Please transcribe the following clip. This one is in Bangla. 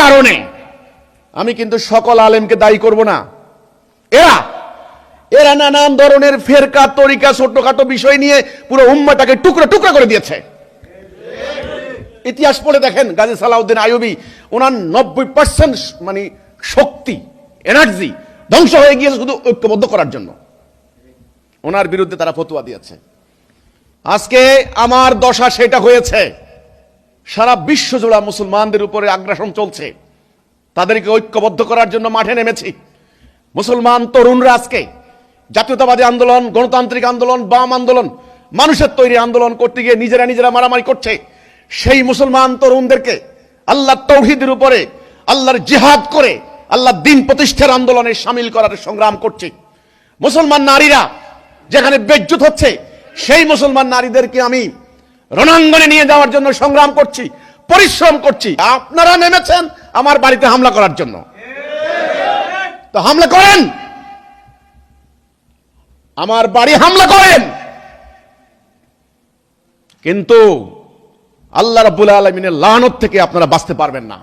কারণে আমি কিন্তু সকল আলেমকে দায়ী করব না। এরা নানান ধরনের ফেরকা তরিকা ছোটখাটো বিষয় নিয়ে পুরো উম্মাটাকে টুকরা টুকরা করে দিয়েছে। ইতিহাস পড়ে দেখেন, গাজী সালাউদ্দিন আইয়ুবী, ওনার 90% মানে শক্তি, এনার্জি ধ্বংস হয়ে গিয়েছে শুধু ঐক্যবদ্ধ করার জন্য। ওনার বিরুদ্ধে তারা ফতোয়া দিয়েছে। আজকে আমার দশা সেটা হয়েছে। সারা বিশ্ব জোড়া মুসলমানদের উপরে আগ্রাসন চলছে, তাদেরকে ঐক্যবদ্ধ করার জন্য মাঠে নেমেছি। মুসলমান তরুণরা আজকে জাতীয়তাবাদী আন্দোলন, গণতান্ত্রিক আন্দোলন, বাম আন্দোলন, মানুষের তৈরি আন্দোলন করতে গিয়ে নিজেরা মারামারি করছে। সেই মুসলমান তরুণদেরকে আল্লাহর তাওহীদের উপরে, আল্লাহর জিহাদ করে আল্লাহর দ্বীন প্রতিষ্ঠার আন্দোলনে শামিল করার সংগ্রাম করছে। মুসলমান নারীরা যেখানে বেজ্জত হচ্ছে, সেই মুসলমান নারীদেরকে আমি রণাঙ্গনে নিয়ে যাওয়ার জন্য সংগ্রাম করছি, পরিশ্রম করছি। আপনারা নেমেছেন আমার বাড়িতে হামলা করার জন্য, তো হামলা করেন, আমার বাড়ি হামলা করেন, কিন্তু আল্লাহ রাব্বুল আলামিনের লানত থেকে আপনারা বাঁচতে পারবেন না।